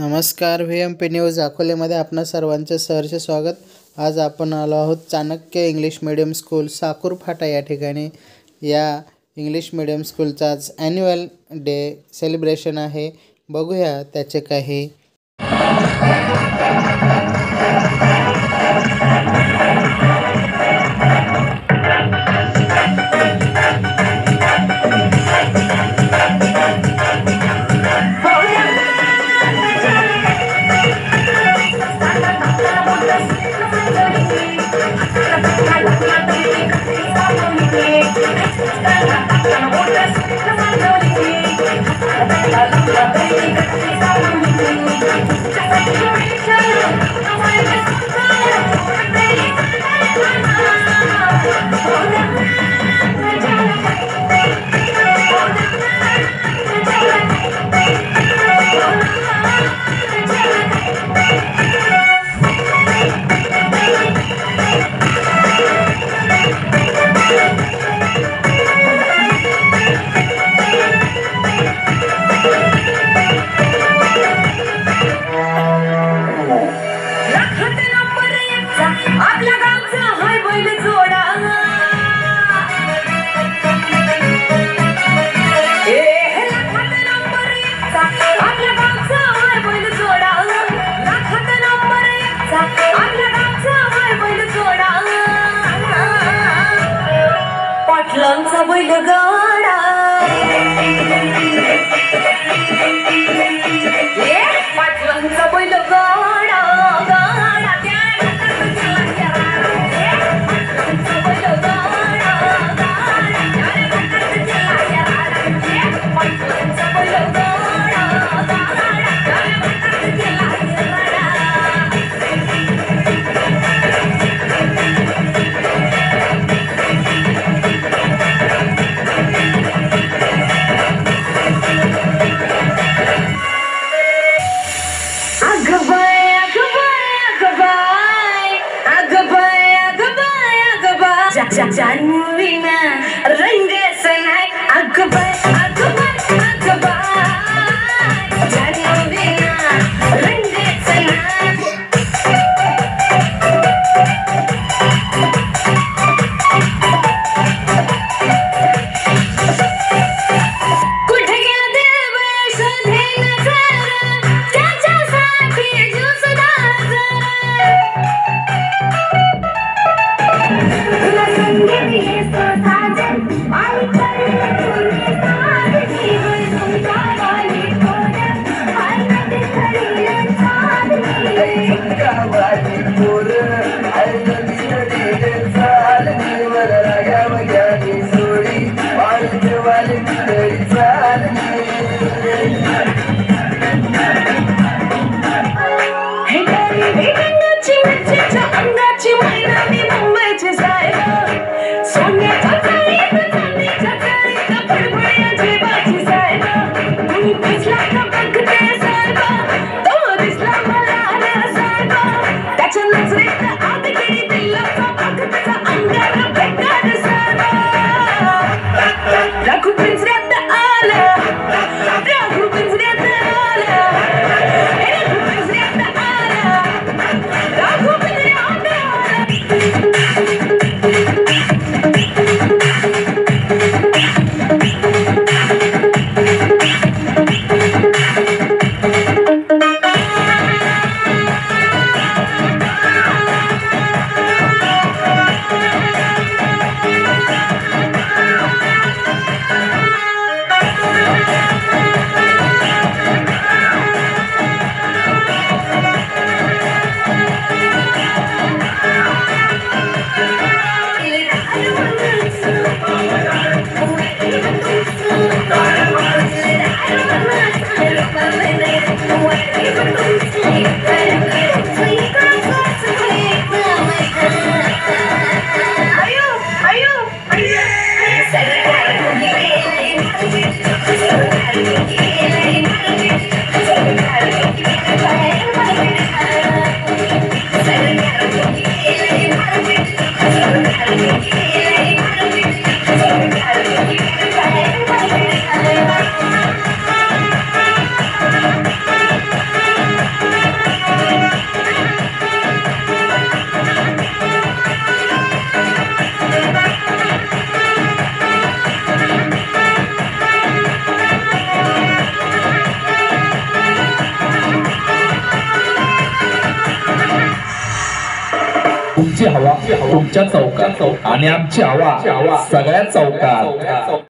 नमस्कार. VMP news अकोलेमध्ये आपणा सर्वांचे सहर्ष स्वागत. आज आपण आलो आहोत Chanakya English medium school Sakur Phata या ठिकाणी. या इंग्लिश मीडियम स्कूलचा आज ॲन्युअल डे सेलिब्रेशन आहे. बघूया त्याचे काही पाटलांचा बैलगाडा पाटलांचा बैलगाडा गाडा त्या जानवीना रंग सनाय अकबर अकबर अकबर जानवीना रंग सनाय कुठे गेला देव शोधे नजर त्याच्यासाठी ज्यूस अंगाची मैना मी मुंबईची साहेब सोन्याच्या चाळीत फडफड्या जेबाची साहेब तुम्ही दिसला का बघते साहेब तो दिसला मला साहेब त्याच्या नजरेत आत गेली दिलाचा बघतचा अंगाला बेकार साहेब राखू पिंजऱ्यात आला राखू पिंजऱ्यात आला राखू पिंजऱ्यात आला राखू तुमची हवा तुमच्या चौकात आणि आमची हवा सगळ्या चौकात.